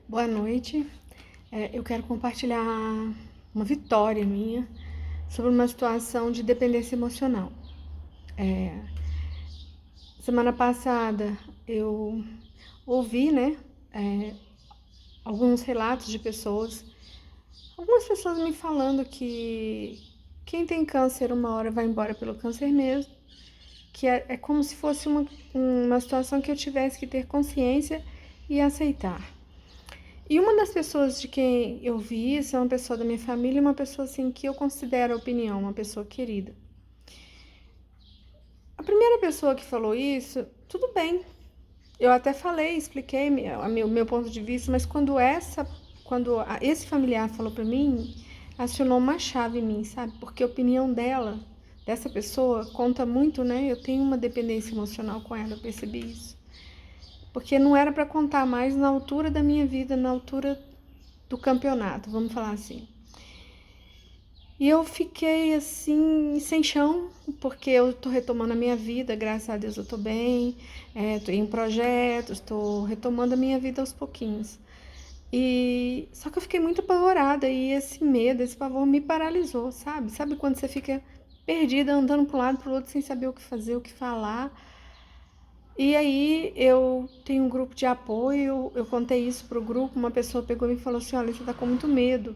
Boa noite. Eu quero compartilhar uma vitória minha sobre uma situação de dependência emocional. Semana passada eu ouvi, alguns relatos de algumas pessoas me falando que quem tem câncer uma hora vai embora pelo câncer mesmo, que é como se fosse uma situação que eu tivesse que ter consciência e aceitar. E uma das pessoas de quem eu vi isso é uma pessoa da minha família, uma pessoa assim que eu considero a opinião, uma pessoa querida. A primeira pessoa que falou isso, tudo bem. Eu até falei, expliquei meu ponto de vista, mas quando esse familiar falou para mim, acionou uma chave em mim, sabe? Porque a opinião dessa pessoa, conta muito, né? Eu tenho uma dependência emocional com ela, eu percebi isso. Porque não era para contar mais na altura da minha vida, na altura do campeonato, vamos falar assim. E eu fiquei assim, sem chão, porque eu tô retomando a minha vida, graças a Deus eu tô bem, tô em projetos, tô retomando a minha vida aos pouquinhos. Só que eu fiquei muito apavorada e esse medo, esse pavor me paralisou, sabe? Sabe quando você fica perdida, andando para um lado e para o outro sem saber o que fazer, o que falar? E aí eu tenho um grupo de apoio, eu contei isso pro grupo, uma pessoa pegou e me falou assim, olha, você tá com muito medo.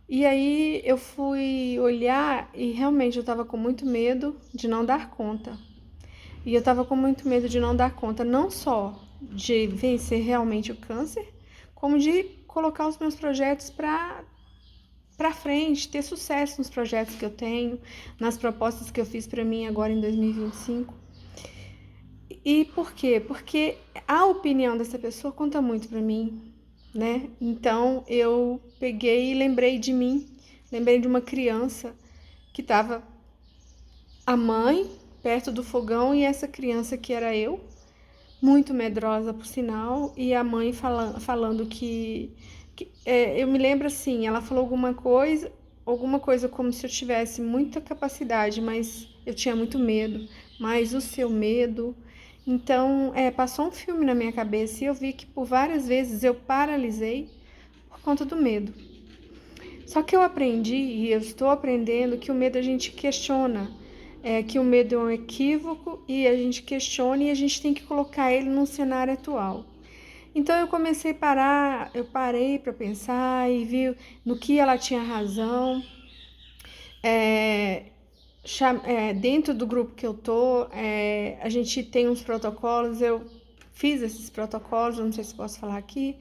E aí eu fui olhar e realmente eu estava com muito medo de não dar conta. E eu estava com muito medo de não dar conta, não só de vencer realmente o câncer, como de colocar os meus projetos para frente, ter sucesso nos projetos que eu tenho, nas propostas que eu fiz para mim agora em 2025. E por quê? Porque a opinião dessa pessoa conta muito para mim, né? Então eu peguei e lembrei de mim, lembrei de uma criança que estava a mãe perto do fogão e essa criança que era eu, muito medrosa por sinal, e a mãe falando eu me lembro assim, ela falou alguma coisa como se eu tivesse muita capacidade, mas eu tinha muito medo, mas o seu medo. Então, passou um filme na minha cabeça e eu vi que por várias vezes eu paralisei por conta do medo. Só que eu aprendi e eu estou aprendendo que o medo a gente questiona, que o medo é um equívoco e a gente questiona e a gente tem que colocar ele no cenário atual. Então eu parei para pensar e vi no que ela tinha razão. Dentro do grupo que eu tô, a gente tem uns protocolos, eu fiz esses protocolos, não sei se posso falar aqui.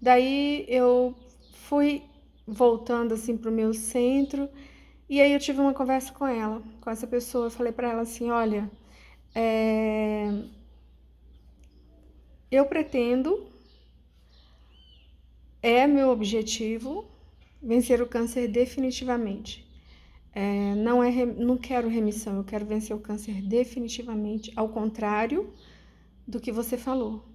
Daí eu fui voltando assim pro meu centro e aí eu tive uma conversa com ela, com essa pessoa. Eu falei para ela assim, olha, eu pretendo, é meu objetivo vencer o câncer definitivamente. Não quero remissão, eu quero vencer o câncer definitivamente, ao contrário do que você falou.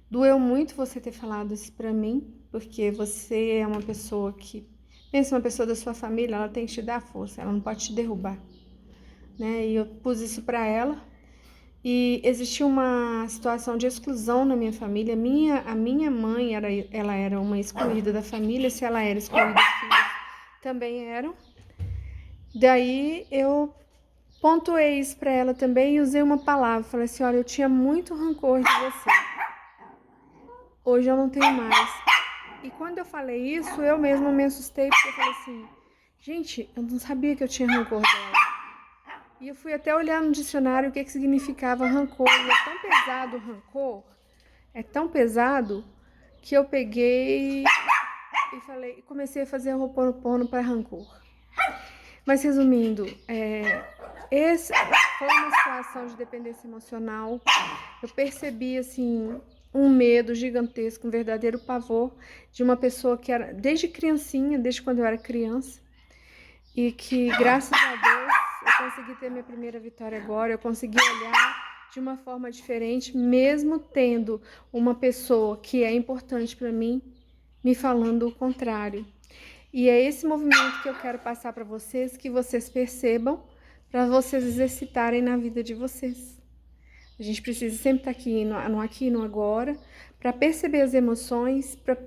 Doeu muito você ter falado isso pra mim, porque você é uma pessoa que, pensa, uma pessoa da sua família, ela tem que te dar força, ela não pode te derrubar, né? E eu pus isso pra ela. E existiu uma situação de exclusão na minha família. A minha mãe, ela era uma excluída da família, se ela era excluída, os filhos também eram. Daí eu pontuei isso pra ela também e usei uma palavra. Falei assim, olha, eu tinha muito rancor de você. Hoje eu não tenho mais. E quando eu falei isso, eu mesma me assustei, porque eu falei assim, gente, eu não sabia que eu tinha rancor dela. E eu fui até olhar no dicionário o que significava rancor. E é tão pesado o rancor, é tão pesado, que eu peguei e comecei a fazer Ho'oponopono para rancor. Mas resumindo, essa foi uma situação de dependência emocional. Eu percebi assim um medo gigantesco, um verdadeiro pavor de uma pessoa que era desde criancinha, desde quando eu era criança, e que graças a Deus eu consegui ter minha primeira vitória agora. Eu consegui olhar de uma forma diferente, mesmo tendo uma pessoa que é importante para mim me falando o contrário. E é esse movimento que eu quero passar para vocês, que vocês percebam, para vocês exercitarem na vida de vocês. A gente precisa sempre estar aqui no agora, para perceber as emoções, para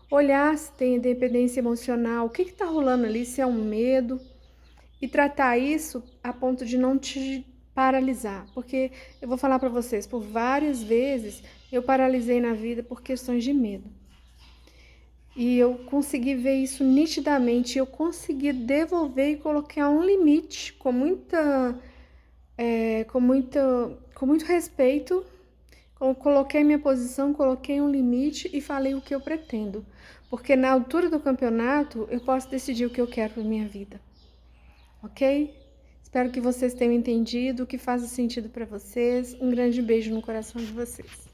olhar se tem dependência emocional, o que está rolando ali, se é um medo, e tratar isso a ponto de não te paralisar. Porque eu vou falar para vocês, por várias vezes eu paralisei na vida por questões de medo. E eu consegui ver isso nitidamente, eu consegui devolver e colocar um limite com muito respeito. Eu coloquei minha posição, coloquei um limite e falei o que eu pretendo. Porque na altura do campeonato eu posso decidir o que eu quero para minha vida. Ok? Espero que vocês tenham entendido, que faça sentido para vocês. Um grande beijo no coração de vocês.